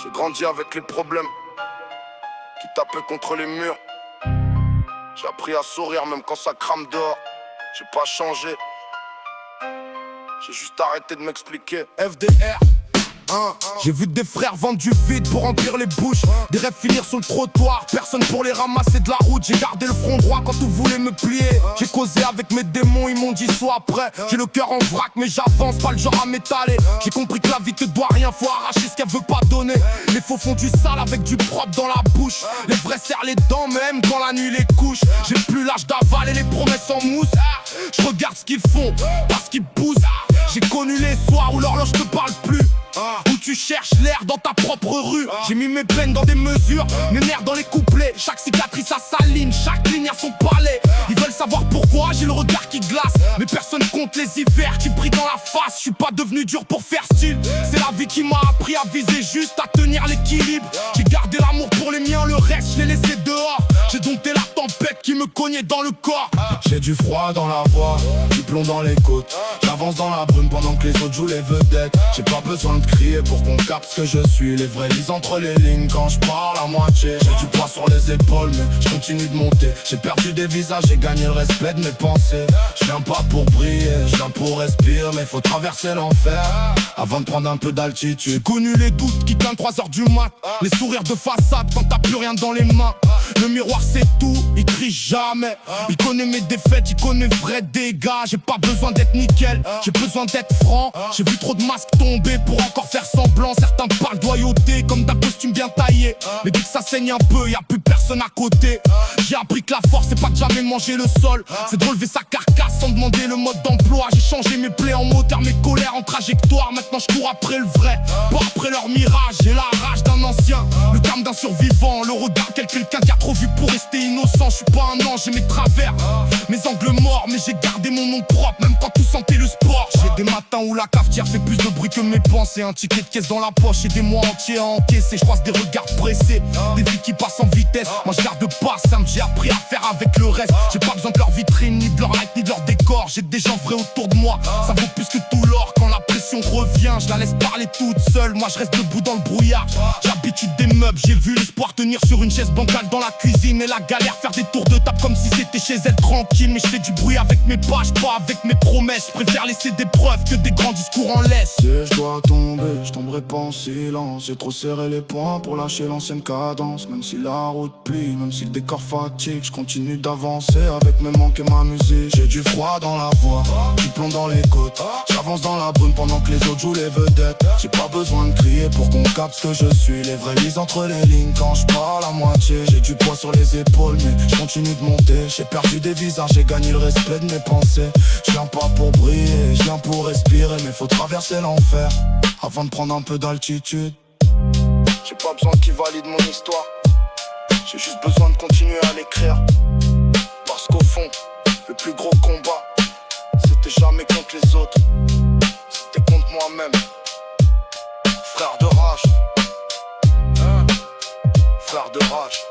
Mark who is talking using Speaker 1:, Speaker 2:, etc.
Speaker 1: J'ai grandi avec les problèmes qui tapaient contre les murs. J'ai appris à sourire même quand ça crame dehors. J'ai pas changé. J'ai juste arrêté de m'expliquer. FDR. J'ai vu des frères vendre du vide pour remplir les bouches. Des rêves finir sur le trottoir, personne pour les ramasser de la route. J'ai gardé le front droit quand tout voulait me plier. J'ai causé avec mes démons, ils m'ont dit sois après. J'ai le cœur en vrac mais j'avance, pas le genre à m'étaler. J'ai compris que la vie te doit rien, faut arracher ce qu'elle veut pas donner. Les faux font du sale avec du propre dans la bouche. Les vrais serrent les dents même quand la nuit les couche. J'ai plus l'âge d'avaler les promesses en mousse. Je regarde ce qu'ils font, parce qu'ils poussent. J'ai connu les soirs où l'horloge te parle plus, où tu cherches l'air dans ta propre rue. J'ai mis mes peines dans des mesures, mes nerfs dans les couplets. Chaque cicatrice a sa ligne, chaque ligne a son palais. Ils veulent savoir pourquoi j'ai le regard qui glace. Mais personne compte les hivers qui brillent dans la face. Je suis pas devenu dur pour faire style. C'est la vie qui m'a appris à viser juste, à tenir l'équilibre. J'ai gardé l'amour pour les miens, le reste je l'ai laissé dehors. J'ai dompté la tempête qui me cognait dans le corps. J'ai du froid dans la voix, du plomb dans les côtes. J'avance dans la brume pendant que les autres jouent les vedettes. J'ai pas besoin de crier pour qu'on capte ce que je suis. Les vrais lisent entre les lignes quand je parle à moitié. J'ai du poids sur les épaules mais je continue de monter. J'ai perdu des visages, j'ai gagné le respect de mes pensées. Je viens pas pour briller, je viens pour respirer. Mais faut traverser l'enfer avant de prendre un peu d'altitude. J'ai connu les doutes qui clament 3h du mat. Les sourires de façade quand t'as plus rien dans les mains. Le miroir c'est tout, il crie jamais. Il connaît mes défaites, il connaît vrai dégâts. J'ai pas besoin d'être nickel, j'ai besoin d'être franc. J'ai vu trop de masques tomber pour encore faire semblant. Certains parlent doyauté comme d'un costume bien taillé. Mais dès que ça saigne un peu, y'a plus personne à côté. J'ai appris que la force c'est pas de jamais manger le sol, c'est de relever sa carcasse sans demander le mode d'emploi. J'ai changé mes plaies en moteur, mes colères en trajectoire. Maintenant je cours après le vrai, pas après leur mirage. J'ai la rage d'un ancien, le calme d'un survivant, le regard quel quelqu'un qui a trop vu pour rester innocent. Je suis pas un ange, j'ai mes travers, mes angles morts, mais j'ai gardé mon nom propre, même quand tout sentait le sport. J'ai des matins où la cafetière fait plus de bruit que mes pensées. Un ticket de caisse dans la poche et des mois entiers à encaisser. Je croise des regards pressés, des vies qui passent en vitesse. Moi je garde pas ça, j'ai appris à faire avec le reste. J'ai pas besoin de leur vitrine, ni de leur light, ni de leur décor. J'ai des gens vrais autour de moi, ça vaut plus que tout l'or. Quand la pression revient, je la laisse parler toute seule. Moi je reste debout dans le brouillard, j'ai l'habitude des meubles. J'ai vu l'espoir tenir sur une chaise bancale dans la cuisine et la galère faire des tours de table comme si c'était chez elle tranquille. Mais je fais du bruit avec mes pages, pas avec mes promesses. Je préfère laisser des preuves que des grands discours en laisse. Si je dois tomber, je tomberai pas en silence. J'ai trop serré les poings pour lâcher l'ancienne cadence. Même si la route plie, même si le décor fatigue, je continue d'avancer avec mes manques et ma musique. J'ai du froid dans la voix, du plomb dans les côtes. J'avance dans la brume pendant que les autres jouent les vedettes. J'ai pas besoin de crier pour qu'on capte ce que je suis. Les vrais lisent entre les lignes quand je parle à moitié. J'ai du poids sur les épaules mais je continue de monter. J'ai perdu des visages, j'ai gagné le respect de mes pensées. Je viens pas pour briller, je viens pour respirer. Mais faut traverser l'enfer avant de prendre un peu d'altitude. J'ai pas besoin qu'ils valident mon histoire, j'ai juste besoin de continuer à l'écrire. Parce qu'au fond, le plus gros combat, c'était jamais contre les autres, c'était contre moi-même. Frère de rage, frère de rage.